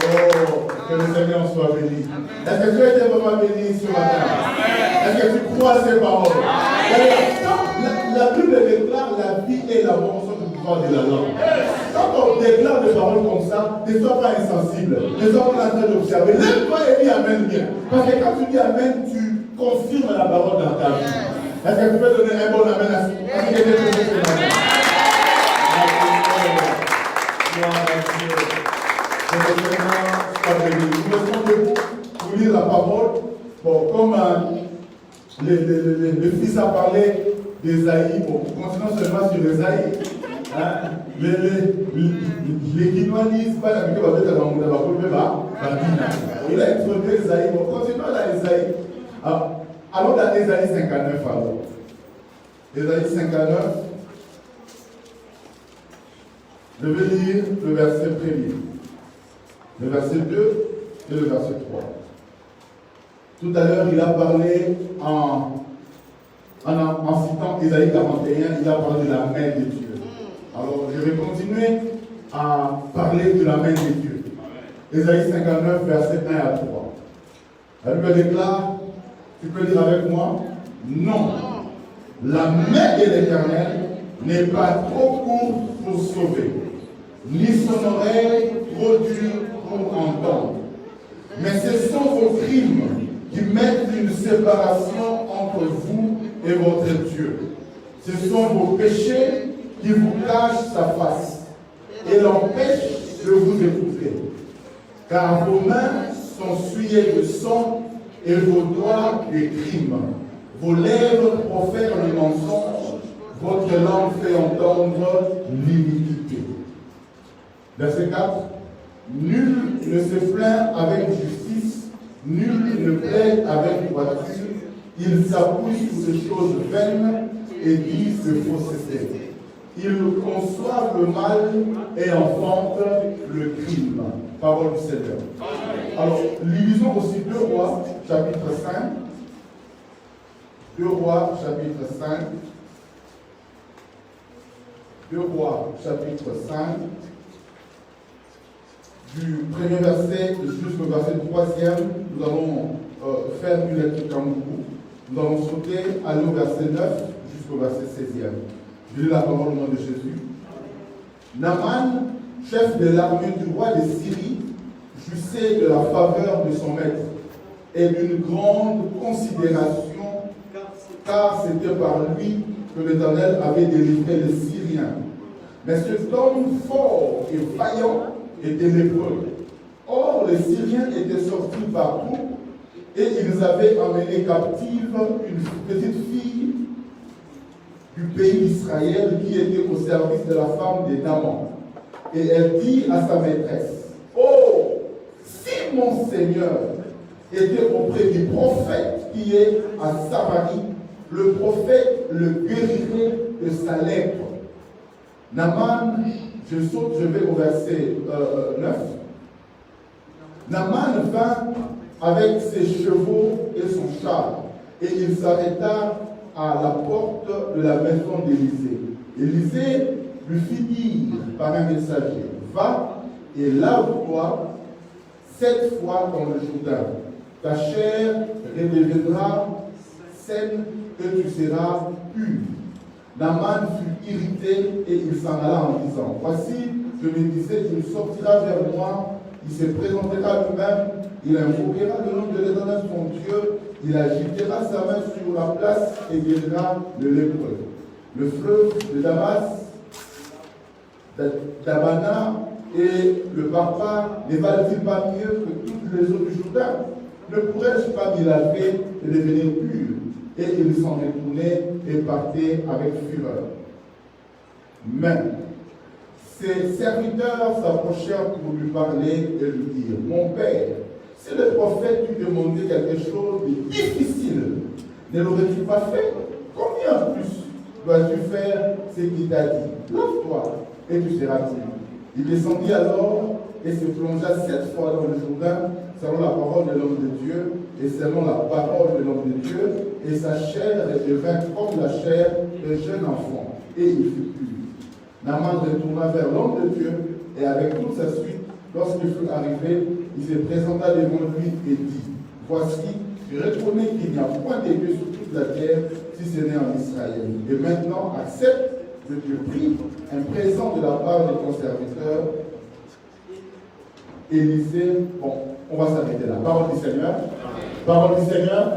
Oh, que le Seigneur soit béni. Est-ce que tu as été vraiment béni ce matin? Est-ce que tu crois ces paroles? La Bible déclare la vie et la mort sont du pouvoir de la langue. Quand on déclare des paroles comme ça, ne sois pas insensible. Ne sois pas en train d'observer. Lève-toi et dis Amen bien. Parce que quand tu dis Amen, tu confirmes la parole dans ta vie. Est-ce que tu peux donner un bon Amen à ce qui est déposé ce matin? Nous restons debout pour lire la parole. Bon, comme le fils a parlé d'Ésaïe, bon, continuons seulement sur Ésaïe. Hein? Les Guinois disent pas la vie va être dans le il a introduit Ésaïe. Bon, continuons dans Ésaïe. Allons dans Ésaïe 59 alors. Ésaïe 59. Je vais lire le verset 1er, le verset 2 et le verset 3. Tout à l'heure, il a parlé en citant Ésaïe 41, il a parlé de la main de Dieu. Alors, je vais continuer à parler de la main de Dieu. Ésaïe 59, verset 1 à 3. La Bible déclare, tu peux lire avec moi? Non, la main de l'Éternel n'est pas trop courte pour sauver, ni son oreille trop dure pour entendre. Mais ce sont vos crimes qui mettent une séparation entre vous et votre Dieu. Ce sont vos péchés qui vous cachent sa face et l'empêchent de vous épouser. Car vos mains sont souillées de sang et vos doigts de crimes. Vos lèvres profèrent le mensonge, votre langue fait entendre l'iniquité. Verset 4. Nul ne se plaint avec justice, nul ne plaide avec droiture. Ils s'appuient sur des choses vaines et disent de fausseté. Ils conçoivent le mal et enfantent le crime. Parole du Seigneur. Alors, lisons aussi 2 Rois, chapitre 5. 2 Rois, chapitre 5. 2 Rois, chapitre 5. Du premier verset jusqu'au verset 3e, nous allons faire une lecture comme vous. Nous allons sauter, aller au verset 9 jusqu'au verset 16e. Je lis la parole au nom de Jésus. Naaman, chef de l'armée du roi de Syrie, jouissait de la faveur de son maître et d'une grande considération, car c'était par lui que l'Éternel avait délivré les Syriens. Mais cet homme fort et vaillant était lépreux. Or, les Syriens étaient sortis partout et ils avaient emmené captive une petite fille du pays d'Israël qui était au service de la femme de Naaman. Et elle dit à sa maîtresse, « Oh, si mon Seigneur était auprès du prophète qui est à Samarie, le prophète le guérirait de sa lèpre. » Naaman, je saute, je vais au verset 9. Naaman vint avec ses chevaux et son char, et il s'arrêta à la porte de la maison d'Élisée. Élisée lui fit dire par un messager, « Va et lave-toi 7 fois dans le Jourdain. Ta chair redeviendra saine et tu seras pur. » Naaman fut irrité et il s'en alla en disant, « Voici, je me disais, il sortira vers moi, il se présentera lui-même, il invoquera le nom de l'Éternel son Dieu, il agitera sa main sur la place et guérira le lépreux. Le fleuve de Damas, d'Abana et le Papa ne valent-ils pas mieux que toutes les eaux du Jourdain? Ne pourrais-je pas m'y laver et devenir pur? » Et il s'en retournait et partait avec fureur. Mais ses serviteurs s'approchèrent pour lui parler et lui dire, « Mon père, si le prophète lui demandait quelque chose de difficile, ne l'aurais-tu pas fait? Combien plus dois-tu faire ce qu'il t'a dit? Lave-toi et tu seras pur. » Il descendit alors et se plongea 7 fois dans le Jourdain, selon la parole de l'homme de Dieu et selon la parole de l'homme de Dieu, et sa chair devint comme la chair d'un jeune enfant, et il fut pur. Naaman retourna vers l'homme de Dieu et avec toute sa suite, lorsqu'il fut arrivé, il se présenta devant lui et dit, voici, je reconnais qu'il n'y a point de Dieu sur toute la terre si ce n'est en Israël. Et maintenant, accepte, je te prie, un présent de la part de ton serviteur, Élisée. Bon, on va s'arrêter là. Parole du Seigneur. Parole du Seigneur.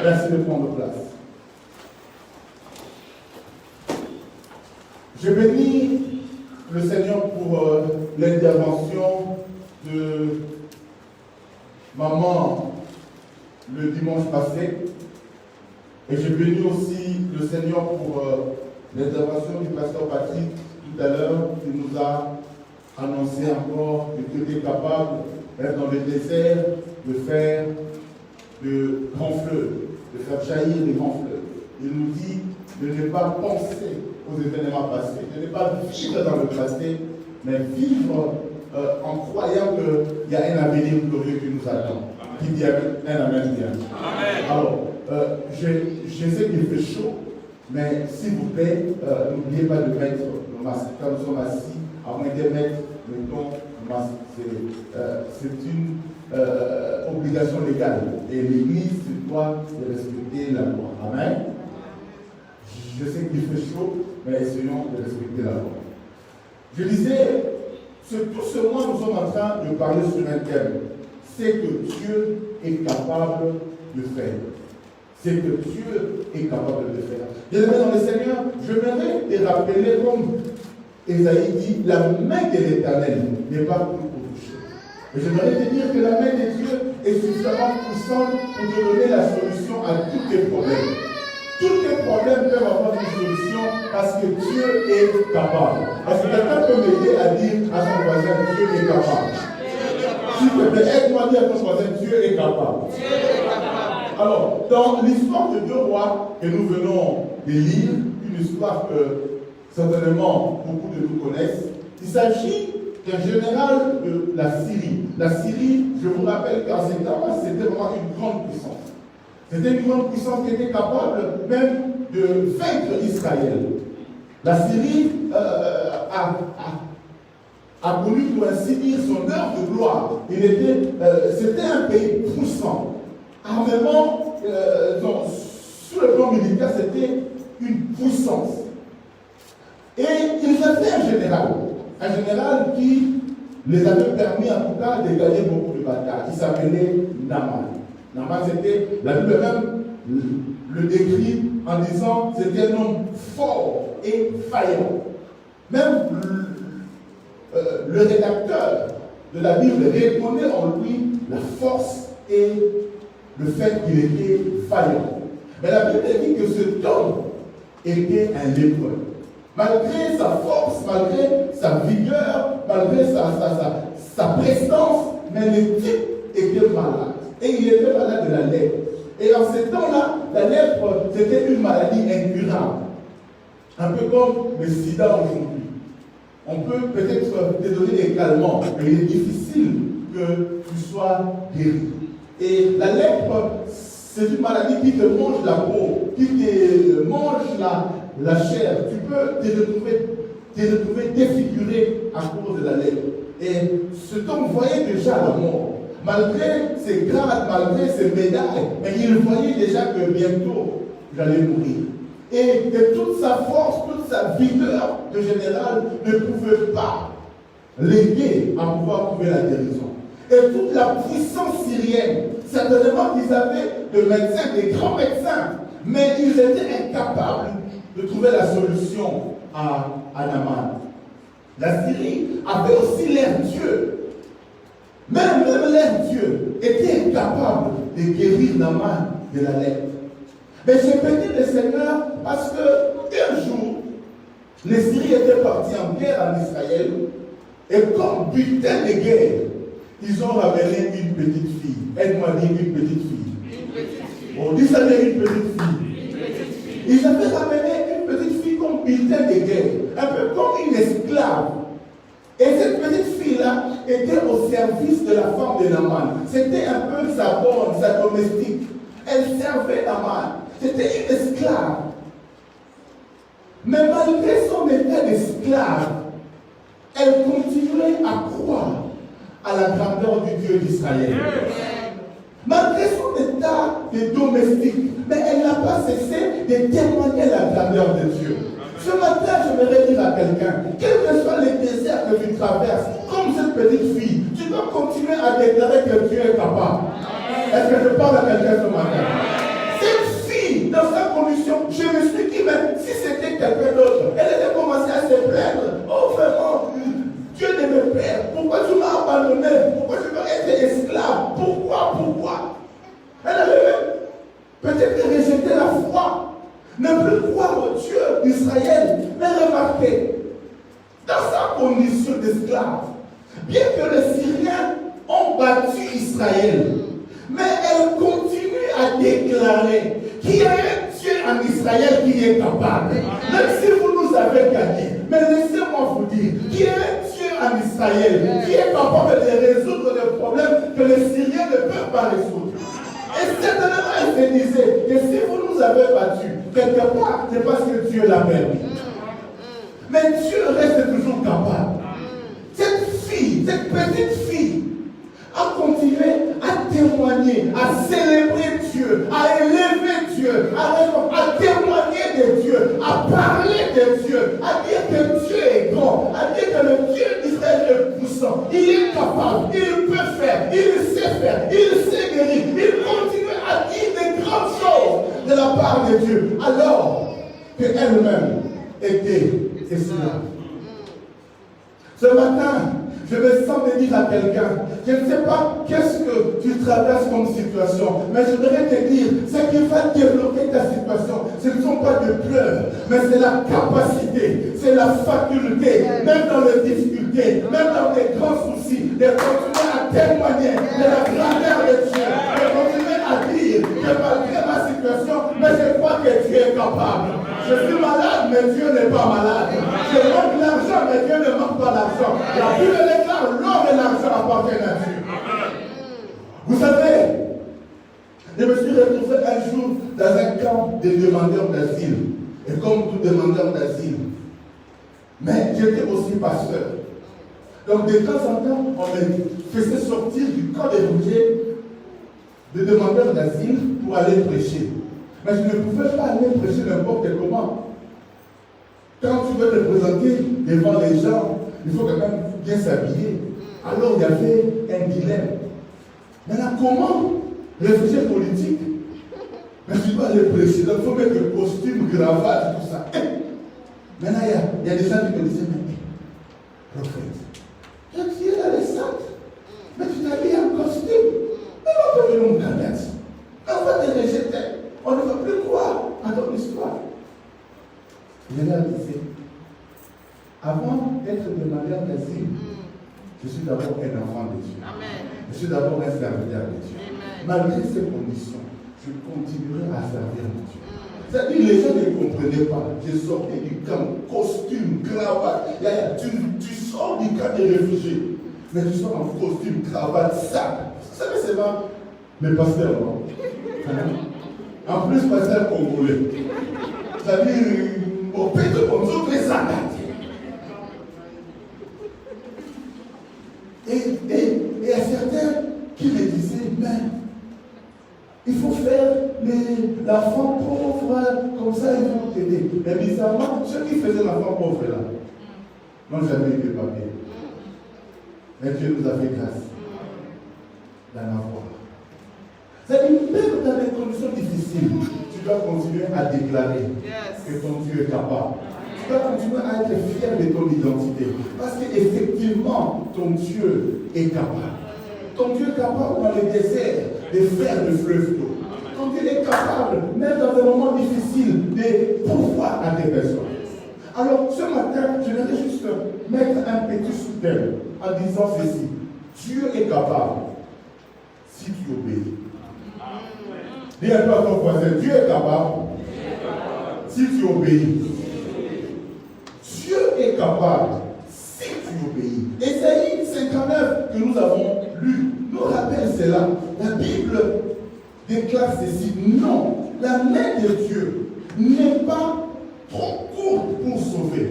Merci de prendre place. Je bénis le Seigneur pour l'intervention de maman le dimanche passé. Et je bénis aussi le Seigneur pour l'intervention du pasteur Patrick tout à l'heure qui nous a annoncé encore que Dieu était capable d'être dans le désert, de faire de grands fleuves, de faire jaillir des grands fleuves. Il nous dit de ne pas penser aux événements passés, de ne pas vivre dans le passé, mais vivre en croyant qu'il y a un avenir glorieux qui nous attend. Qui dit un amen bien. Amen. Alors, je sais qu'il fait chaud, mais s'il vous plaît, n'oubliez pas de mettre le masque. Quand nous sommes assis, à moins de mettre le masque. C'est une obligation légale. Et l'Église doit respecter la loi. Amen. Je sais qu'il fait chaud, mais essayons de respecter la loi. Je disais, tout ce mois, nous sommes en train de parler sur un thème. C'est que Dieu est capable de faire. C'est que Dieu est capable de faire. Bien-aimés dans le Seigneur, je voudrais te rappeler, comme Esaïe dit, la main de l'Éternel n'est pas pour toucher. Et je voudrais te dire que la main de Dieu est suffisamment puissante pour te donner la solution à tous tes problèmes. Tous tes problèmes peuvent avoir une solution parce que Dieu est capable. Est-ce que quelqu'un peut m'aider à dire à son voisin, Dieu est capable? S'il te plaît, aide-moi à dire à ton voisin, Dieu est capable. Dieu est capable. Alors, dans l'histoire de 2 rois que nous venons de lire, une histoire que certainement beaucoup de nous connaissent, il s'agit d'un général de la Syrie. La Syrie, je vous rappelle qu'en ces temps-là, c'était vraiment une grande puissance. C'était une grande puissance qui était capable même de vaincre Israël. La Syrie a connu, pour ainsi dire, son heure de gloire. C'était un pays puissant. Armement, sur le plan militaire, c'était une puissance. Et ils avaient un général qui les avait permis, en tout cas, de gagner beaucoup de batailles. Il s'appelait Naaman. Naaman, c'était, la Bible même le décrit en disant, c'était un homme fort et vaillant. Même le rédacteur de la Bible reconnaît en lui la force et le fait qu'il était vaillant. Mais la Bible dit que cet homme était un lépreux. Malgré sa force, malgré sa vigueur, malgré sa prestance, mais le type était malade. Et il était malade de la lèpre. Et en ces temps-là, la lèpre, c'était une maladie incurable. Un peu comme le sida aujourd'hui. On peut peut-être te donner des calmants, mais il est difficile que tu sois guéri. Et la lèpre, c'est une maladie qui te mange la peau, qui te mange la chair. Tu peux te retrouver défiguré à cause de la lèpre. Et cet homme voyait déjà la mort. Malgré ses grades, malgré ses médailles, mais il voyait déjà que bientôt, j'allais mourir. Et que toute sa force, toute sa vigueur de général ne pouvait pas l'aider à pouvoir trouver la guérison. Et toute la puissance syrienne, certainement qu'ils avaient de médecins, des grands médecins, mais ils étaient incapables de trouver la solution à Naaman. La Syrie avait aussi l'air Dieu. Même l'air Dieu était incapable de guérir Naaman de la lèpre. Mais j'ai béni le Seigneur parce qu'un jour, les Syriens étaient partis en guerre en Israël et comme butin de guerre, ils ont ramené une petite fille. Aide-moi à dire une petite fille. Une petite fille. On dit ça dire une petite fille. Une petite fille. Ils avaient ramené une petite fille comme butin de guerre, un peu comme une esclave. Et cette petite fille-là était au service de la femme de Naaman. C'était un peu sa bonne, sa domestique. Elle servait Naaman. C'était une esclave. Mais malgré son état d'esclave, esclaves, elle continuait à croire à la grandeur du Dieu d'Israël. Malgré son état de domestique, mais elle n'a pas cessé de témoigner la grandeur de Dieu. Ce matin, je voudrais dire à quelqu'un, quels que soient les déserts que tu traverses, comme cette petite fille, tu dois continuer à déclarer que Dieu est capable. Est-ce que je parle à quelqu'un ce matin? Cette fille, dans sa condition, je me suis dit, mais si c'était quelqu'un d'autre, elle allait commencer à se plaindre. Oh, vraiment, Dieu de mes pères, pourquoi tu m'as abandonné? Pourquoi je dois être esclave? Pourquoi? Elle avait peut-être rejeté la foi. Ne plus croire au Dieu d'Israël. Mais remarquez, dans sa condition d'esclave, bien que les Syriens ont battu Israël, mais elle continue à déclarer qu'il y a un Dieu en Israël qui est capable. Même si vous nous avez gagné, mais laissez-moi vous dire qu'il y a un Dieu en Israël qui est capable de résoudre les problèmes que les Syriens ne peuvent pas résoudre. Et certainement, elle se disait que si vous nous avez battus, quelque part, c'est parce que Dieu l'a permis. Mais Dieu reste toujours capable. Cette fille, cette petite fille, a continué à témoigner, à célébrer Dieu, à élever Dieu, à témoigner de Dieu, à parler de Dieu, à dire que Dieu est grand, à dire que le Dieu d'Israël est puissant. Il est capable, il peut faire, il sait guérir, il continue à dire des grandes choses de la part de Dieu, alors qu'elle-même était esclave. Ce matin, je me sens de dire à quelqu'un, je ne sais pas qu'est-ce que tu traverses comme situation, mais je voudrais te dire, ce qui va développer ta situation, ce ne sont pas des pleurs, mais c'est la capacité, c'est la faculté, même dans les difficultés, même dans les grands soucis, de continuer à témoigner de la grandeur de Dieu, de continuer à dire que malgré ma situation, mais je crois que Dieu est capable. Je suis malade, mais Dieu n'est pas malade. Je manque l'argent, mais Dieu ne manque pas l'argent. La Bible déclare l'or et l'argent appartiennent à Dieu. Vous savez, je me suis retrouvé un jour dans un camp de demandeurs d'asile. Et comme tout demandeur d'asile, mais j'étais aussi pasteur. Donc de temps en temps, on me faisait sortir du camp des réfugiés de demandeurs d'asile pour aller prêcher. Mais je ne pouvais pas aller prêcher n'importe comment. Quand tu veux te présenter devant les gens, il faut quand même bien s'habiller. Alors il y avait un dilemme. Maintenant, comment réfugié politique? Mais tu dois aller prêcher. Donc il faut mettre le costume, cravate, tout ça. Maintenant, il y a des gens qui me disaient, mais prophète, tu es dans les sacs, mais tu t'habilles en costume. Mais on peut venir nous connaître. On va te rejeter. On ne va plus croire à ton histoire. Je leur disais, avant d'être demandeur d'asile, je suis d'abord un enfant de Dieu. Amen. Je suis d'abord un serviteur de Dieu. Amen. Malgré ces conditions, je continuerai à servir mon Dieu. C'est-à-dire, les gens ne comprenaient pas. Je sortais du camp, costume, cravate. Tu sors du camp des réfugiés, mais tu sors en costume, cravate, sac. Vous savez, c'est pas mes pasteurs, non? En plus, pasteur congolais. C'est-à-dire, au pays de Bonzo, les attaques. Et il y a certains qui me disaient, mais il faut faire l'enfant pauvre, comme ça ils vont t'aider. Mais bizarrement, ceux qui faisaient l'enfant pauvre là, n'ont jamais eu de papier. Mais Dieu nous a fait grâce d'en avoir. C'est-à-dire, même dans des conditions difficiles, tu dois continuer à déclarer que ton Dieu est capable. Tu dois continuer à être fier de ton identité. Parce qu'effectivement, ton Dieu est capable. Ton Dieu est capable dans les déserts de faire le fleuve d'eau. Ton Dieu est capable, même dans des moments difficiles, de pouvoir à tes personnes. Alors, ce matin, je voudrais juste mettre un petit sous-thème en disant ceci. Dieu est capable si tu obéis. Dis un peu à ton voisin, Dieu est capable si tu obéis. Dieu est capable si tu obéis. Ésaïe 59 que nous avons lu nous rappelle cela. La Bible déclare ceci. Non, la main de Dieu n'est pas trop courte pour sauver,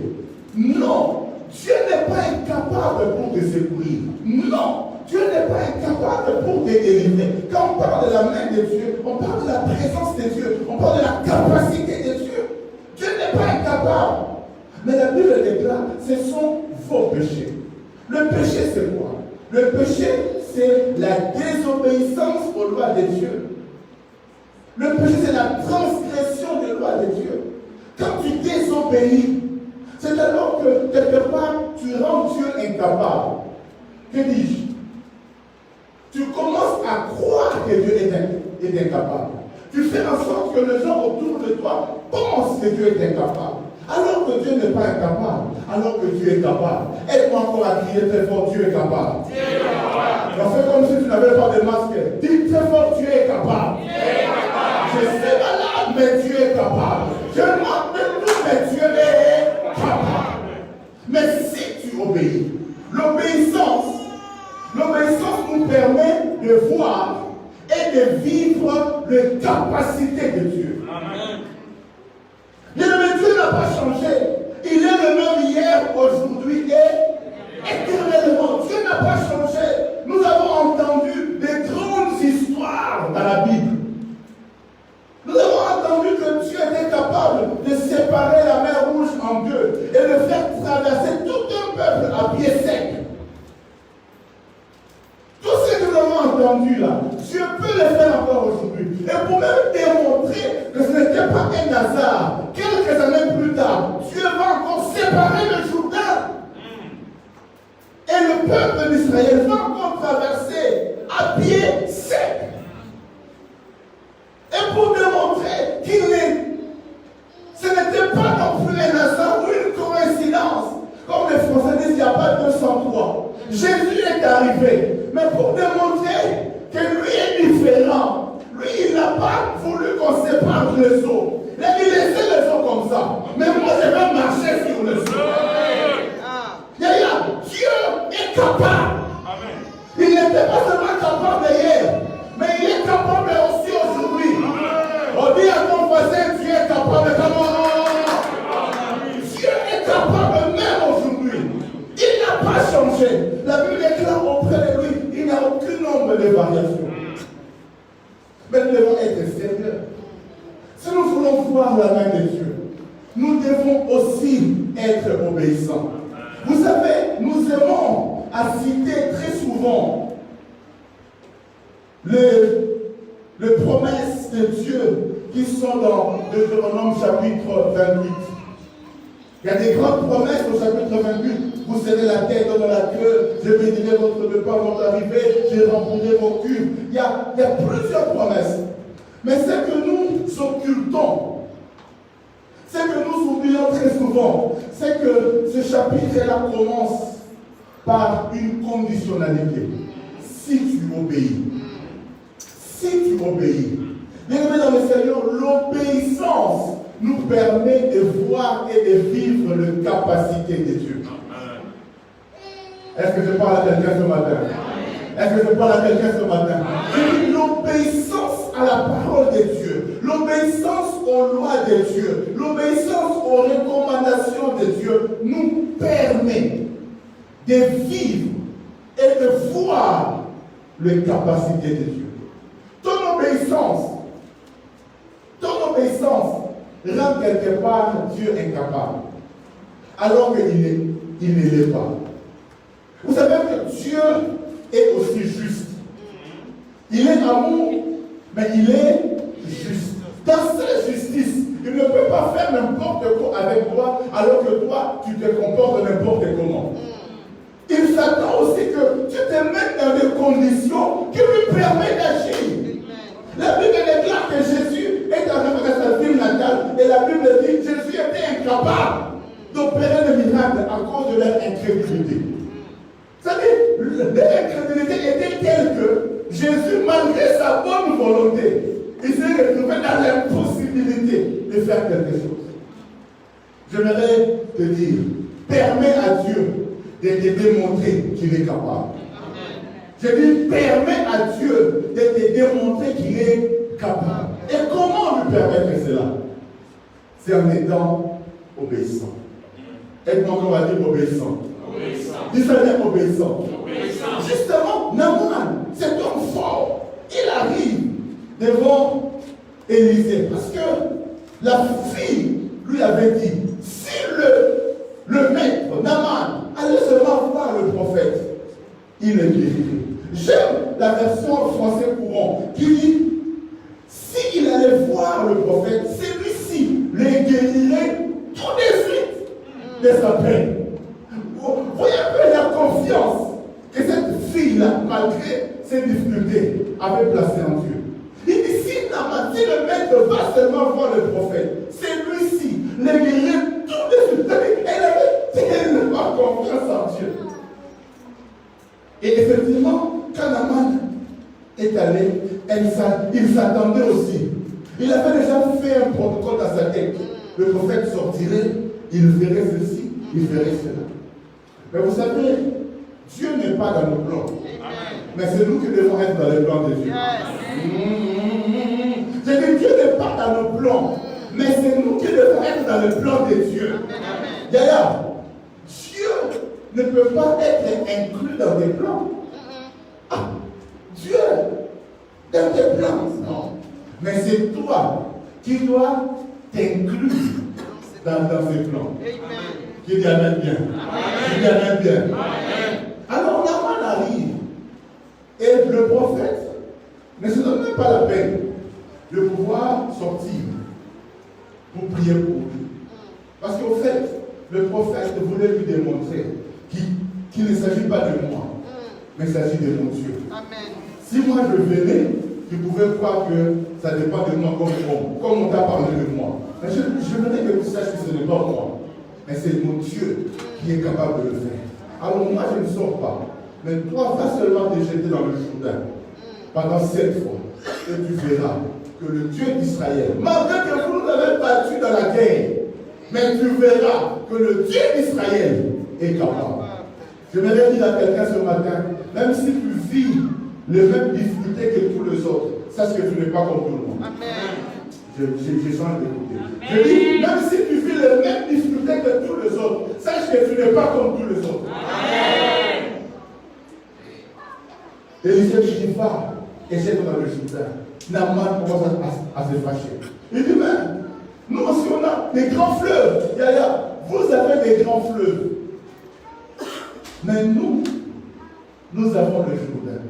Non, Dieu n'est pas incapable pour te secourir. Non, Dieu n'est pas incapable pour te délivrer. Quand on parle de la main de Dieu, on parle de la présence de Dieu, on parle de la capacité de Dieu. Dieu n'est pas incapable. Mais la Bible déclare, ce sont vos péchés. Le péché, c'est quoi? Le péché, c'est la désobéissance aux lois de Dieu. Le péché, c'est la transgression des lois de Dieu. Quand tu désobéis, c'est alors que quelque part, tu rends Dieu incapable. Que dis-je? Tu commences à croire que Dieu est incapable. Tu fais en sorte que les gens autour de toi pensent que Dieu est incapable. Alors que Dieu n'est pas incapable. Alors que Dieu est capable. Aide-moi encore à crier très fort, Dieu est capable. Dieu est capable. On fait comme si tu n'avais pas de masque. Dis très fort, Dieu est capable. Dieu est capable. Je suis malade, mais Dieu est capable. Je manque de tout, mais Dieu est capable. Mais si tu obéis, l'obéissance nous permet de voir et de vivre les capacités de Dieu. Amen. Mais Dieu n'a pas changé. Il est le même hier, aujourd'hui et éternellement. Dieu n'a pas changé. Nous avons entendu des grandes histoires dans la Bible. Nous avons entendu que Dieu était capable de séparer la mer Rouge en deux et de faire traverser tout un peuple à pied sec. Tout ce que nous avons entendu là, Dieu peut le faire encore aujourd'hui. Et pour même démontrer que ce n'était pas un hasard, quelques années plus tard, Dieu va encore séparer le Jourdain. Et le peuple d'Israël va encore traverser à pied sec. Et pour démontrer ce n'était pas non plus un hasard ou une coïncidence. Comme les Français disent, il n'y a pas 203. Jésus est arrivé. Mais pour démontrer que lui est différent, lui, il n'a pas voulu qu'on sépare les eaux. Il a dit, laissez les eaux comme ça. Mais moi, je vais marcher sur les eaux. Dieu est capable. Amen. Il n'était pas seulement capable hier, mais il est capable aussi aujourd'hui. On dit à ton voisin, Dieu est capable. Comment? Dieu est capable même aujourd'hui. Il n'a pas changé. La Bible déclare auprès de lui, il n'y a aucun nombre de variations. Mais nous devons être sérieux. Si nous voulons voir la main de Dieu, nous devons aussi être obéissants. Vous savez, nous aimons à citer très souvent les promesses de Dieu qui sont dans Deutéronome chapitre 28. Il y a des grandes promesses au chapitre 28. Vous serez la tête dans la queue, je bénirai votre repas, votre arrivée, je remplirai vos cubes. Il y a plusieurs promesses. Mais ce que nous occultons, ce que nous oublions très souvent, c'est que ce chapitre-là commence par une conditionnalité. Si tu obéis. Si tu obéis. Bien-aimés dans le Seigneur, l'obéissance nous permet de voir et de vivre les capacités de Dieu. Est-ce que je parle à quelqu'un ce matin? Est-ce que je parle à quelqu'un ce matin? L'obéissance à la parole de Dieu, l'obéissance aux lois de Dieu, l'obéissance aux recommandations de Dieu nous permet de vivre et de voir les capacités de Dieu. Ton obéissance rend quelque part Dieu incapable, alors qu'il ne l'est pas. Vous savez que Dieu est aussi juste. Il est amour, mais il est juste. Dans sa justice, il ne peut pas faire n'importe quoi avec toi, alors que toi, tu te comportes n'importe comment. Il s'attend aussi que tu te mettes dans des conditions qui lui permettent d'agir. La Bible déclare que Jésus est arrivé à sa ville natale, et la Bible dit que Jésus était incapable d'opérer le miracle à cause de leur incrédulité. Vous savez, leur incrédulité était telle que Jésus, malgré sa bonne volonté, il s'est retrouvé dans l'impossibilité de faire quelque chose. J'aimerais te dire, permets à Dieu de te démontrer qu'il est capable. Je dis, permets à Dieu de te démontrer qu'il est capable. Et comment lui permettre cela? C'est en étant obéissant. Et donc on va dire obéissant. Dis ça bien obéissant. Justement, Naaman, cet homme fort, il arrive devant Élisée. Parce que la fille lui avait dit, si le maître, Naaman, allait seulement voir le prophète, il le guérirait. J'aime la version français courant qui dit, s'il allait voir le prophète, celui-ci le guérirait tout de suite de sa peine. Vous voyez un peu la confiance que cette fille-là, malgré ses difficultés, avait placée en Dieu. Il dit, si Naaman, si le maître va seulement voir le prophète, celui-ci le guérirait tout de suite. Elle avait tellement confiance en Dieu. Et effectivement, quand Naaman est allé, il s'attendait aussi. Il avait déjà fait un protocole dans sa tête. Le prophète sortirait, il verrait ceci, il verrait cela. Mais vous savez, Dieu n'est pas dans nos plans. Mais c'est nous qui devons être dans les plans de Dieu. Je dis, Dieu n'est pas dans nos plans. Mais c'est nous qui devons être dans le plan de Dieu. D'ailleurs, Dieu ne peut pas être inclus dans tes plans. Ah, Dieu, dans tes plans, non. Mais c'est toi qui dois t'inclure dans ces plans. Qui dit Amen bien. Qui dit Amen bien. Alors Naaman arrive. Et le prophète ne se donne même pas la peine de pouvoir sortir pour prier pour lui. Parce qu'au fait, le prophète voulait lui démontrer qu'il ne s'agit pas de moi, mais il s'agit de mon Dieu. Amen. Si moi je venais, tu pouvais croire que ça dépend de moi comme on t'a parlé de moi. Mais je voulais que tu saches que ce n'est pas moi, mais c'est mon Dieu qui est capable de le faire. Alors moi je ne sors pas, mais toi va seulement te jeter dans le Jourdain pendant 7 fois, et tu verras que le Dieu d'Israël, malgré que vous nous avez battu dans la guerre, mais tu verras que le Dieu d'Israël est capable. Je voudrais dire à quelqu'un ce matin, même si tu vis les mêmes difficultés que tous les autres, sache que tu n'es pas comme tout le monde. J'ai besoin d'écouter. Je dis, même si tu vis les mêmes difficultés que tous les autres, sache que tu n'es pas comme tous les autres. Élisée lui dit, va, et jette dans le Jourdain. Naaman commence à se fâcher. Il dit, mais nous aussi on a des grands fleuves. Yaya, vous avez des grands fleuves. Mais nous avons le Jourdain.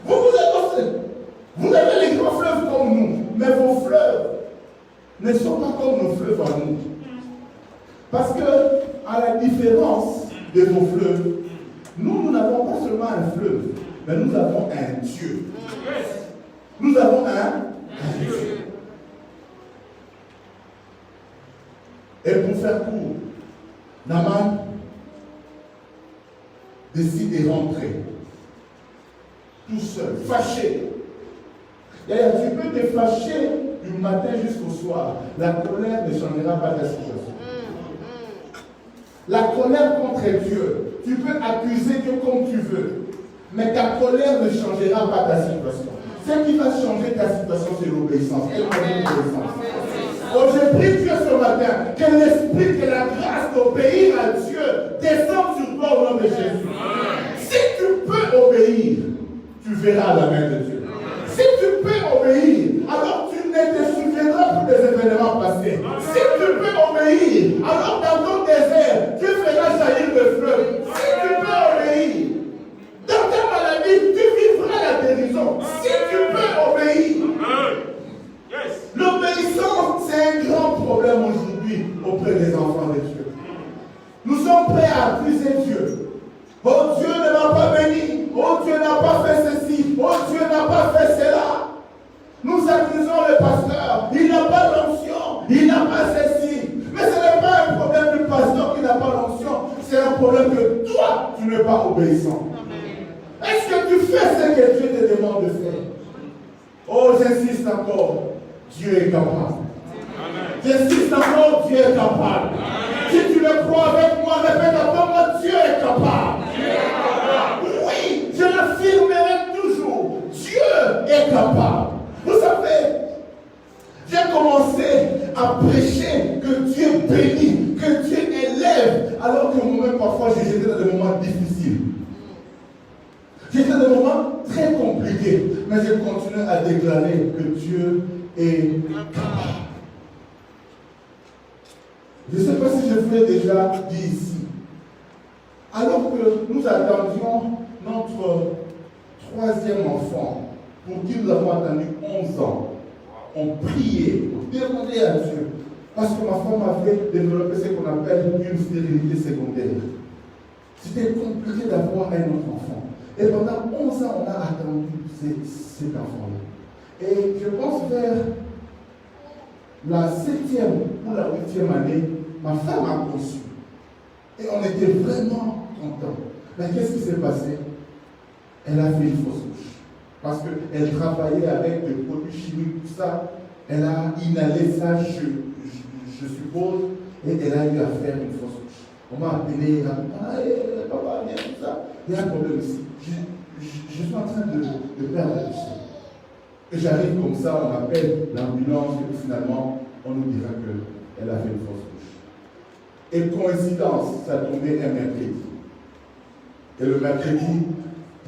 Vous êtes aussi. Vous avez les grands fleuves comme nous, mais vos fleuves ne sont pas comme nos fleuves à nous. Parce que, à la différence de vos fleuves, nous n'avons pas seulement un fleuve, mais nous avons un Dieu. Nous avons un Dieu. Et pour faire court, Naaman décide de rentrer tout seul, fâché. D'ailleurs, tu peux te fâcher du matin jusqu'au soir. La colère ne changera pas ta situation. La colère contre Dieu, tu peux accuser Dieu comme tu veux, mais ta colère ne changera pas ta situation. Ce qui va changer ta situation, c'est l'obéissance. Oh, je prie Dieu ce matin, que l'esprit, que la grâce d'obéir à Dieu descende sur toi au nom de Jésus. Si tu peux obéir, tu verras la main de Dieu. Si tu peux obéir, alors tu ne te souviendras plus des événements passés. Si tu peux obéir, alors dans ton désert, Dieu fera jaillir le fleuve. Si tu peux obéir, dans ta maladie, tu vivras la guérison. Si tu peux obéir. L'obéissance, c'est un grand problème aujourd'hui auprès des enfants de Dieu. Nous sommes prêts à accuser Dieu. Oh, Dieu ne m'a pas béni. Oh, Dieu n'a pas fait ceci. Oh, Dieu n'a pas fait cela. Nous accusons le pasteur. Il n'a pas l'onction. Il n'a pas ceci. Mais ce n'est pas un problème du pasteur qui n'a pas l'onction. C'est un problème que toi, tu n'es pas obéissant. Est-ce que tu fais ce que Dieu te demande de faire? Oh, j'insiste encore. Dieu est capable. J'insiste encore, Dieu est capable. Si tu le crois avec moi, répète après moi, Dieu est capable. Oui, je l'affirmerai toujours. Dieu est capable. Vous savez, j'ai commencé à prêcher que bénit, que Dieu élève, alors que moi-même parfois j'étais dans des moments difficiles. J'étais dans des moments très compliqués, mais je continue à déclarer que Dieu est capable. Je ne sais pas si je vous l'ai déjà dit ici. Alors que nous attendions notre troisième enfant, pour qui nous avons attendu 11 ans, on priait, on demandait à Dieu, parce que ma femme avait développé ce qu'on appelle une stérilité secondaire. C'était compliqué d'avoir un autre enfant. Et pendant 11 ans, on a attendu cet enfant-là. Et je pense vers la 7e ou la 8e année, ma femme a conçu. Et on était vraiment contents. Mais qu'est-ce qui s'est passé? Elle a fait une fausse couche. Parce qu'elle travaillait avec des produits chimiques, tout ça. Elle a inhalé ça, je suppose, et elle a eu à faire une fausse couche. On m'a appelé, papa, viens, tout ça. Il y a un problème ici. Je suis en train de perdre le sang. Et j'arrive comme ça, on appelle l'ambulance, et puis finalement, on nous dira qu'elle a fait une fausse couche. Et coïncidence, ça tombait un mercredi. Et le mercredi,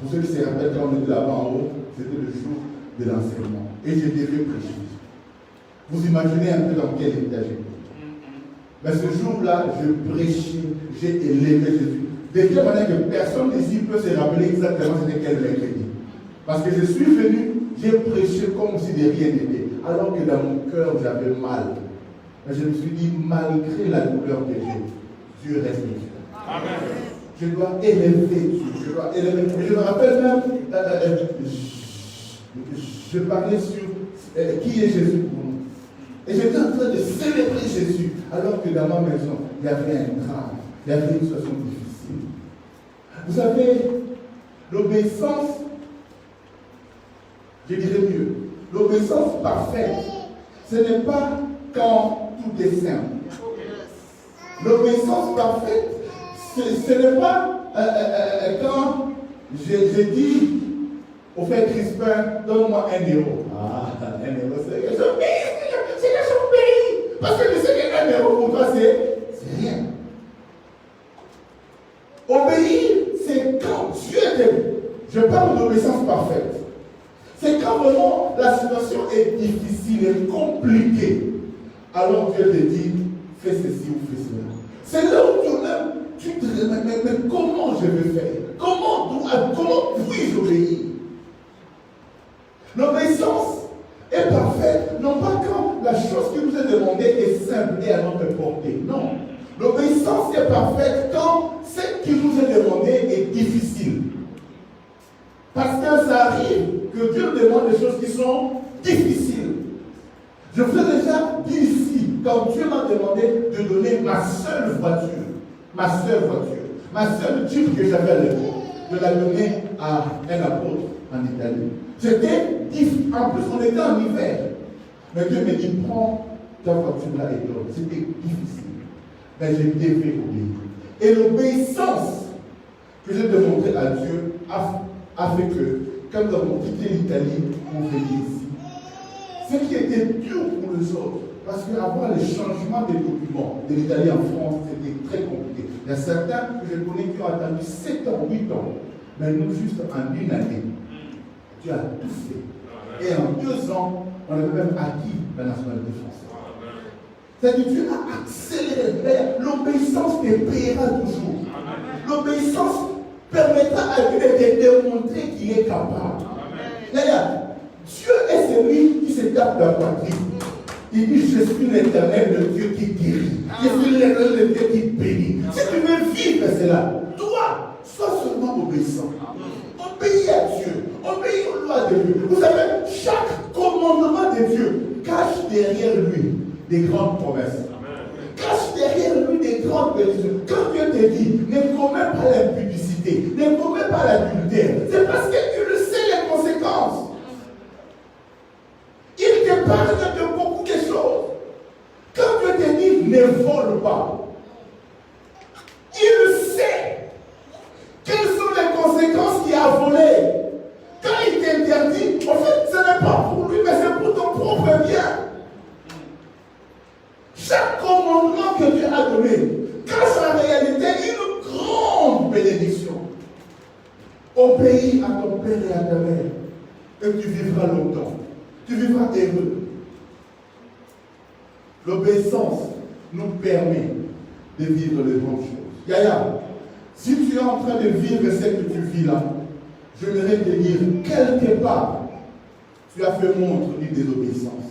pour ceux qui se rappellent, quand on était là-bas en haut, c'était le jour de l'enseignement. Et je devais prêcher. Vous imaginez un peu dans quel état j'étais. Mais ce jour-là, je prêchais, j'ai élevé Jésus. De telle manière que personne ici peut se rappeler exactement c'était quel mercredi. Parce que je suis venu, j'ai prêché comme si de rien n'était. Alors que dans mon cœur, j'avais mal. Mais je me suis dit, malgré la douleur que j'ai, Dieu reste Dieu. Amen. Je dois élever Dieu. Je dois élever. Je me rappelle même, je parlais sur qui est Jésus pour nous. Et j'étais en train de célébrer Jésus, alors que dans ma maison, il y avait un drame, il y avait une situation difficile. Vous savez, l'obéissance, je dirais mieux, l'obéissance parfaite, ce n'est pas quand tout est simple. L'obéissance parfaite, ce n'est pas quand j'ai dit au frère Crispin, donne-moi 1 €. Ah, 1 €, c'est que j'obéis. Parce que je sais que 1 € pour toi, c'est rien. Obéir, c'est quand Dieu t'aime. Je parle d'obéissance parfaite. C'est quand vraiment la situation est difficile et compliquée. Alors Dieu te dit, fais ceci ou fais cela. C'est là où toi-même, tu te demandes, mais comment je vais faire? Comment puis-je obéir? L'obéissance est parfaite, non pas quand la chose qui nous est demandée est simple et à notre portée. Non. L'obéissance est parfaite quand ce qui nous est demandé est difficile. Parce que ça arrive que Dieu demande des choses qui sont difficiles. Je vous ai déjà dit ici, quand Dieu m'a demandé de donner ma seule voiture, ma seule Jeep que j'avais à l'époque, de la donner à un apôtre en Italie. C'était difficile. En plus, on était en hiver. Mais Dieu me dit, prends ta voiture là et donne. C'était difficile. Mais je devais obéir. Et l'obéissance que j'ai démontrée à Dieu a fait que, quand nous avons quitté l'Italie, on venait ici. Ce qui était dur pour les autres, parce qu'avoir les changements des documents de l'Italie en France, c'était très compliqué. Il y a certains que je connais qui ont attendu 7 ans, 8 ans. Mais nous, juste en 1 année, Dieu a tout fait. Et en 2 ans, on avait même acquis la nationalité française. C'est-à-dire que Dieu a accéléré. L'obéissance te payera toujours. L'obéissance permettra à Dieu de démontrer qu'il est capable. D'ailleurs, Dieu est celui qui se tape la poitrine. Il dit, je suis l'éternel, le Dieu qui guérit. Je suis l'éternel, le Dieu qui bénit. Si tu veux vivre cela, toi, sois seulement obéissant. Obéis à Dieu. Obéis aux lois de Dieu. Vous savez, chaque commandement de Dieu cache derrière lui des grandes promesses. Cache derrière lui des grandes bénédictions. Quand Dieu te dit, ne commets pas l'impudicité, ne commets pas l'adultère, c'est parce qu'il sait les conséquences. Il te parle de beaucoup de choses. Quand Dieu te dit, ne vole pas, il sait quelles sont les conséquences qu'il a volées. Quand il t'interdit, en fait, ce n'est pas pour lui, mais c'est pour ton propre bien. Chaque commandement que à ta mère. Et tu vivras longtemps. Tu vivras heureux. L'obéissance nous permet de vivre les bonnes choses. Yaya, si tu es en train de vivre ce que tu vis là, j'aimerais te dire, quelque part, tu as fait montre d'une désobéissance.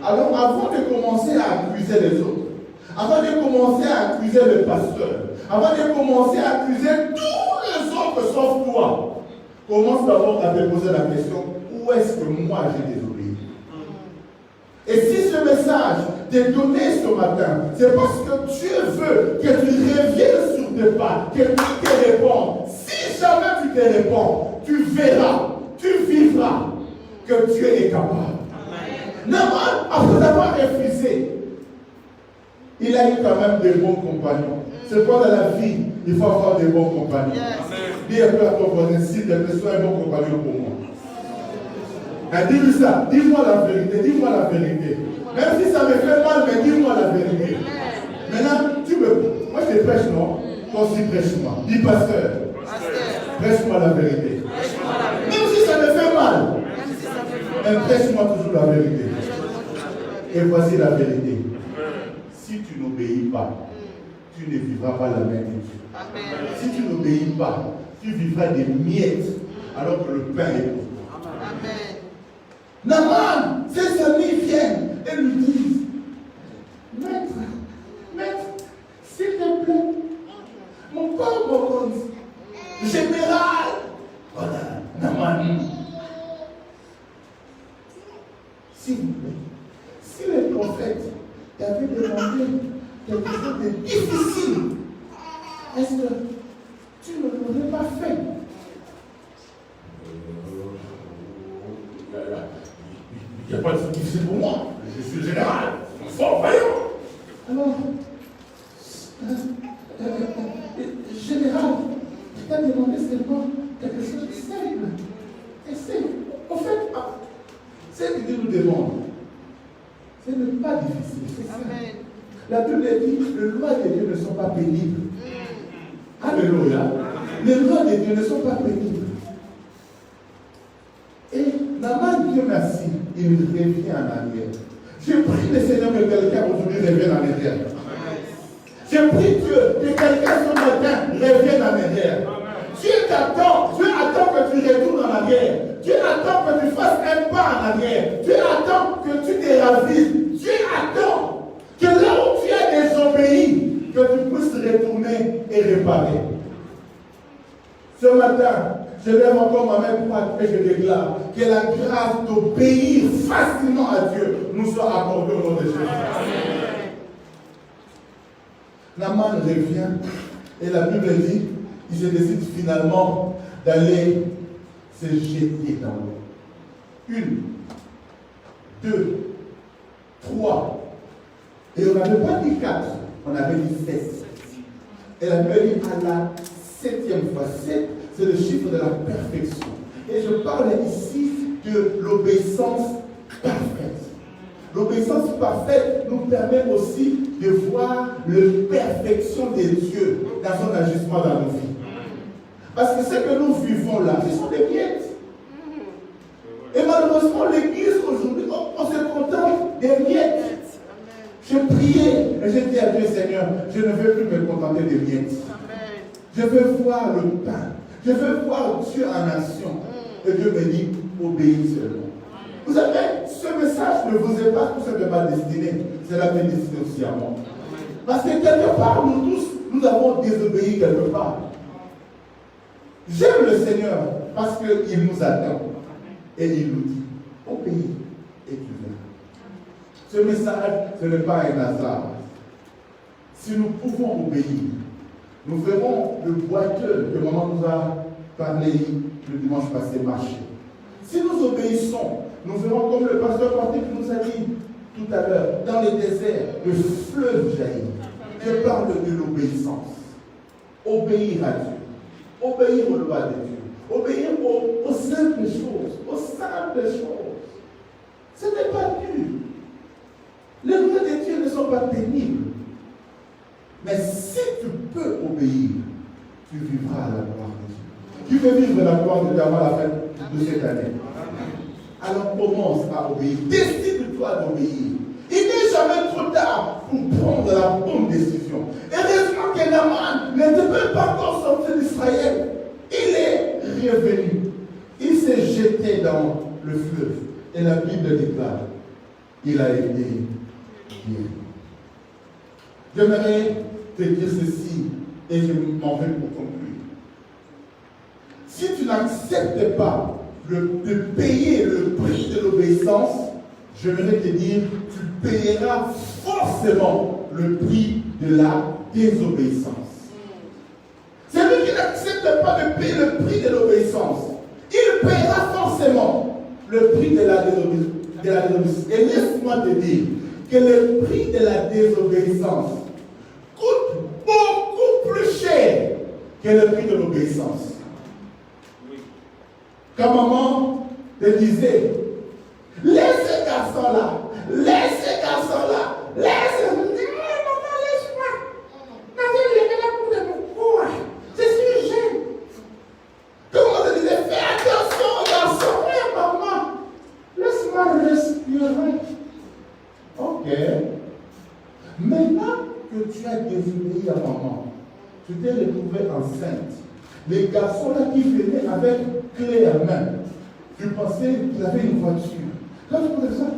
Alors, avant de commencer à accuser les autres, avant de commencer à accuser le pasteur, avant de commencer à accuser tous les autres sauf toi, commence d'abord à te poser la question, où est-ce que moi j'ai désobéi? Et si ce message t'est donné ce matin, c'est parce que Dieu veut que tu reviennes sur tes pas, que tu te réponds. Si jamais tu te réponds, tu verras, tu vivras que Dieu est capable. Naaman, après avoir refusé, il a eu quand même des bons compagnons. C'est quoi dans la vie, il faut avoir des bons compagnons. Dis un peu à ton voisin, s'il te plaît, sois un bon compagnon pour moi. Dis-lui ça, dis-moi la vérité, dis-moi la vérité. Même si ça me fait mal, mais dis-moi la vérité. Maintenant, moi je te prêche, non? Toi aussi prêche-moi. Dis pasteur, prêche-moi la vérité. Même si ça me fait mal, mais prêche-moi toujours la vérité. Et voici la vérité. Si tu n'obéis pas, tu ne vivras pas la main de Dieu. Si tu n'obéis pas, tu vivras des miettes alors que le pain est pour toi. Amen. Naaman, ses amis viennent et lui disent, Maître, s'il te plaît, mon corps me général. Voilà, Naaman. S'il vous plaît, si les prophètes t'avaient demandé quelque chose de difficile, est-ce que tu ne l'aurais pas fait? Il n'y a pas de truc difficile pour moi. Je suis le général, fort, vaillant. Alors, général, je t'ai demandé seulement quelque chose de simple. Essaye. En fait, ce que Dieu nous demande, ce n'est pas difficile. C'est ça. La Bible dit que les lois de Dieu ne sont pas pénibles. Alléluia. Les lois de Dieu ne sont pas pénibles. Et Naaman, Dieu merci, il revient en arrière. Je prie le Seigneur que quelqu'un aujourd'hui revienne en arrière. Je prie Dieu que quelqu'un ce matin revienne en arrière. Dieu attend que tu retournes en arrière. Dieu attend que tu fasses un pas en arrière. Dieu attend que tu te ravives. Dieu attend que là où tu as désobéi, que tu puisses retourner et réparer. Ce matin, je lève encore ma main droite et je déclare que la grâce d'obéir facilement à Dieu nous soit accordée au nom de Jésus. Naaman revient et la Bible dit qu'il se décide finalement d'aller se jeter dans l'eau. 1, 2, 3. Et on n'avait pas dit 4, on avait dit 16. Et la Bible dit à la 7e fois. 7, c'est le chiffre de la perfection. Et je parle ici de l'obéissance parfaite. L'obéissance parfaite nous permet aussi de voir la perfection de Dieu dans son agissement dans nos vies. Parce que ce que nous vivons là, ce sont des miettes. Et malheureusement, l'Église aujourd'hui, on se contente des miettes. Je priais et j'ai dit à Dieu, Seigneur, je ne veux plus me contenter des miettes. Je veux voir le pain. Je veux voir Dieu en action. Et Dieu me dit, obéis seulement. Vous savez, ce message ne vous est pas tout simplement destiné. C'est la bénédiction aussi à moi. Parce que quelque part, nous tous, nous avons désobéi quelque part. J'aime le Seigneur parce qu'il nous attend. Et il nous dit, obéis et tu verras. Ce message, ce n'est pas un hasard. Si nous pouvons obéir, nous verrons le boiteux que maman nous a parlé le dimanche passé marcher. Si nous obéissons, nous verrons comme le pasteur Patrick nous a dit tout à l'heure, dans le désert, le fleuve jaillit. Je parle de l'obéissance. Obéir à Dieu. Obéir aux lois de Dieu. Obéir aux simples choses. Aux simples choses. Ce n'est pas dur. Les lois de Dieu ne sont pas pénibles. Mais si tu peux obéir, tu vivras à la gloire de Dieu. Tu veux vivre la gloire de Dieu avant la fin de cette année. Alors commence à obéir. Décide-toi d'obéir. Il n'est jamais trop tard pour prendre la bonne décision. Heureusement que Naaman n'était même pas encore sorti d'Israël. Il est revenu. Il s'est jeté dans le fleuve. Et la Bible déclare, il a été guéri. J'aimerais te dire ceci, et je m'en vais pour conclure. Si tu n'acceptes pas de payer le prix de l'obéissance, je voudrais te dire, tu payeras forcément le prix de la désobéissance. Celui qui n'accepte pas de payer le prix de l'obéissance, il paiera forcément le prix de la désobéissance. Et laisse-moi te dire que le prix de la désobéissance coûte beaucoup plus cher que le prix de l'obéissance. Quand maman te disait, laisse ce garçon-là, laisse ce garçon-là, laisse. Maman, laisse-moi. Maman, il est là pour de mon corps. Je suis jeune. Comment te disait, fais attention au garçon. Mais maman, laisse-moi respirer. Ok. Maintenant que tu as désobéi à maman, tu t'es retrouvé enceinte. Les garçons-là qui venaient avec clé à main, tu pensais qu'ils avaient une voiture. Quand tu pensais ça,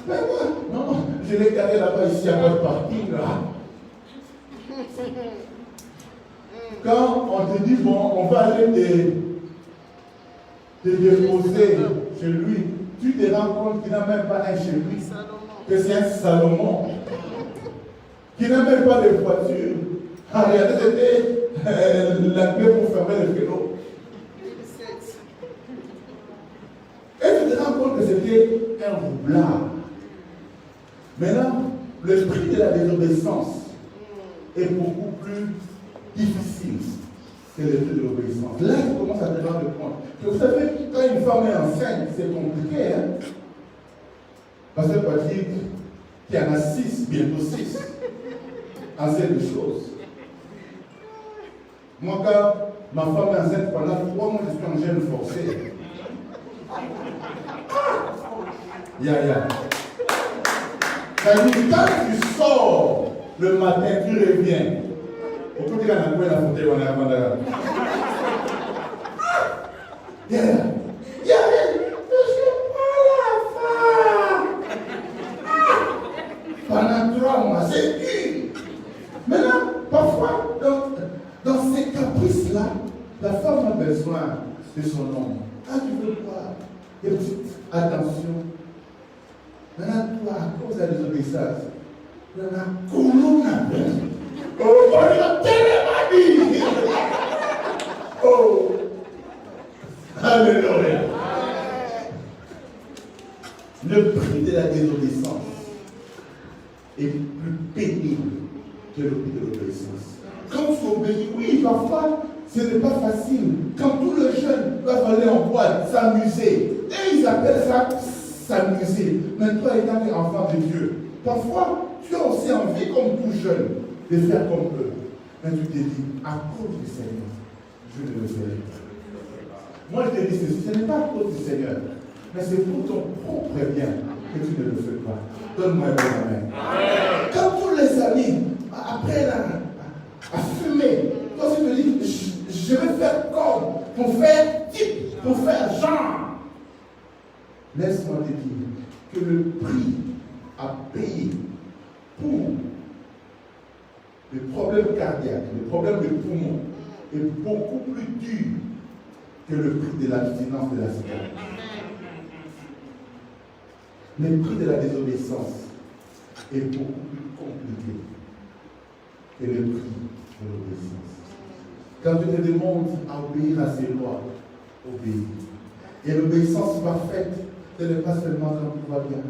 mais moi, non, je l'ai gardé là-bas, ici, à votre parking, là. Quand on te dit, bon, on va aller te déposer chez lui, tu te rends compte qu'il n'a même pas un chez lui, que c'est un Salomon, qui n'a même pas de voiture. En réalité, c'était la clé pour fermer le vélo. Et tu te rends compte que c'était un roublard. Maintenant, le prix de la désobéissance est beaucoup plus difficile que le prix de l'obéissance. Là, tu commences à te rendre compte. Vous savez, quand une femme est enceinte, c'est compliqué. Hein? Parce que Patrick, qui en a 6, bientôt 6, en sait des choses. Moi, quand ma femme est enceinte pendant 3 mois, je suis en gêne forcé. C'est-à-dire, quand tu sors le matin, tu reviens. Au côté de la fauteuil, on est à Mandara. Je ne suis pas la femme. Pendant 3 mois, c'est dur. Maintenant, parfois, dans ces caprices-là, la femme a besoin de son homme. Ah, tu veux quoi? Des petites attentions. Maintenant, toi, à cause de la désobéissance, tu as un couloir. Oh, on a tellement dit. Oh, alléluia. Le prix de la désobéissance est plus pénible que le prix de l'obéissance. Quand tu obéis, oui, parfois, ce n'est pas facile. Quand tous les jeunes doivent aller en boîte, s'amuser, et ils appellent ça s'amuser. Mais toi, étant un enfant de Dieu, parfois, tu as aussi envie, comme tout jeune, de faire comme eux. Mais tu te dis, à cause du Seigneur, je ne le ferai pas. Moi, je te dis ceci, ce n'est pas à cause du Seigneur, mais c'est pour ton propre bien que tu ne le fais pas. Donne-moi un bon amen. Quand tous les amis, après à fumer, toi, tu te dis, je vais faire comme, pour faire type, pour faire genre. Laisse-moi te dire que le prix à payer pour les problèmes cardiaques, les problèmes de poumons, est beaucoup plus dur que le prix de l'abstinence de la cigarette. Le prix de la désobéissance est beaucoup plus compliqué que le prix de l'obéissance. Quand Dieu te demande à obéir à ses lois, obéis. Et l'obéissance parfaite, ce n'est pas seulement quand tout va bien,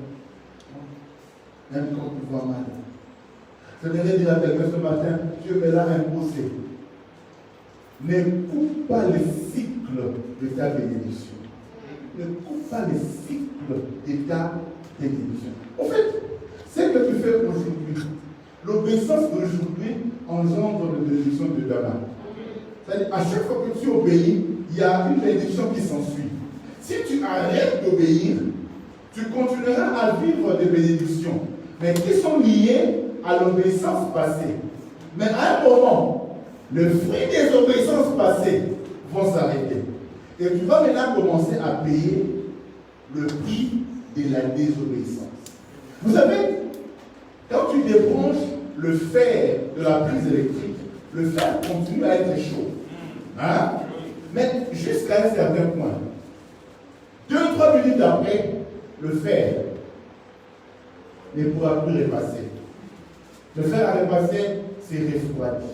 même quand tout va mal. Je voudrais dire à quelqu'un ce matin, Dieu me l'a imposé. Ne coupe pas le cycle de ta bénédiction. Ne coupe pas le cycle de ta bénédiction. En fait, ce que tu fais aujourd'hui, l'obéissance d'aujourd'hui engendre la bénédiction de demain. C'est-à-dire, à chaque fois que tu obéis, il y a une bénédiction qui s'ensuit. Si tu arrêtes d'obéir, tu continueras à vivre des bénédictions, mais qui sont liées à l'obéissance passée. Mais à un moment, le fruit des obéissances passées vont s'arrêter. Et tu vas maintenant commencer à payer le prix de la désobéissance. Vous savez, quand tu débranches le fer de la prise électrique, le fer continue à être chaud. Hein? Mais jusqu'à un certain point. 2-3 minutes après, le fer ne pourra plus repasser. Le fer à repasser, c'est refroidi.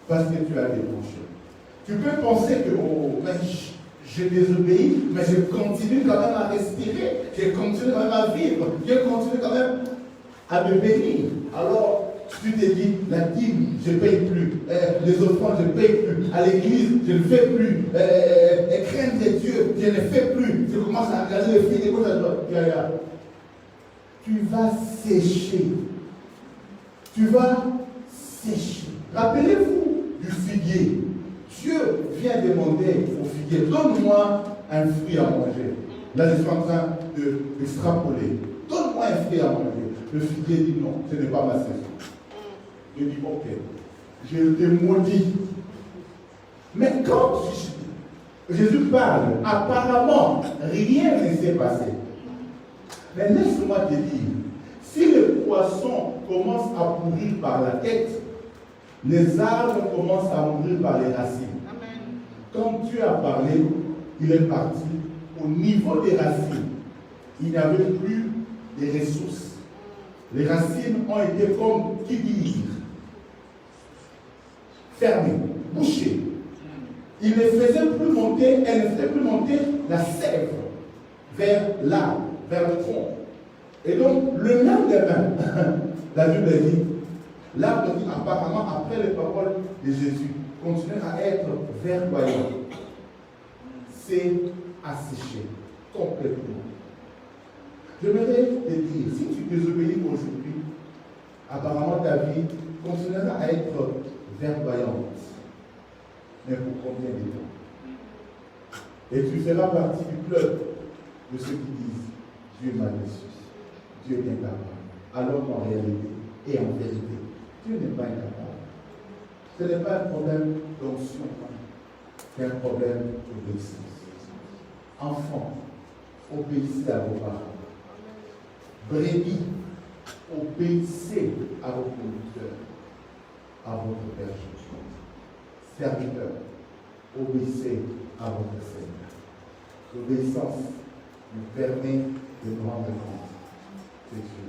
Parce que tu as débranché. Tu peux penser que, oh, mais je désobéis, mais je continue quand même à respirer, je continue quand même à vivre, je continue quand même à me bénir. Alors, tu te dis, la dîme, je ne paye plus, les offrandes, je ne paye plus, à l'église, je ne fais plus, craindre Dieu, je ne fais plus, je commence à regarder le film, tu vas sécher. Tu vas sécher. Rappelez-vous du figuier. Dieu vient demander au figuier, donne-moi un fruit à manger. Là, je suis en train d'extrapoler. Donne-moi un fruit à manger. Le figuier dit non, ce n'est pas ma saison. Il dit ok, je te maudis. Mais quand Jésus parle, apparemment, rien ne s'est passé. Mais laisse-moi te dire, si le poisson commence à pourrir par la tête, les arbres commencent à mourir par les racines. Amen. Quand Dieu a parlé, il est parti au niveau des racines. Il n'y avait plus de ressources. Les racines ont été comme, qui dire, fermées, bouchées. Il ne faisait plus monter, elle ne faisait plus monter la sève vers l'arbre, vers le tronc. Et donc, le lendemain, la Bible dit, l'arbre dit apparemment, après les paroles de Jésus, continue à être verdoyant. C'est asséché complètement. J'aimerais te dire, si tu désobéis aujourd'hui, apparemment ta vie continuera à être verdoyante. Mais pour combien de temps? Et tu feras partie du club de ceux qui disent Dieu m'a déçu, Dieu est incapable. Alors qu'en réalité et en vérité, Dieu n'est pas incapable. Ce n'est pas un problème d'onction, c'est un problème d'obéissance. Enfants, obéissez à vos parents. Brebis, obéissez à vos conducteurs, à votre berger. Serviteurs, obéissez à votre Seigneur. L'obéissance nous permet de nous rendre compte de Dieu.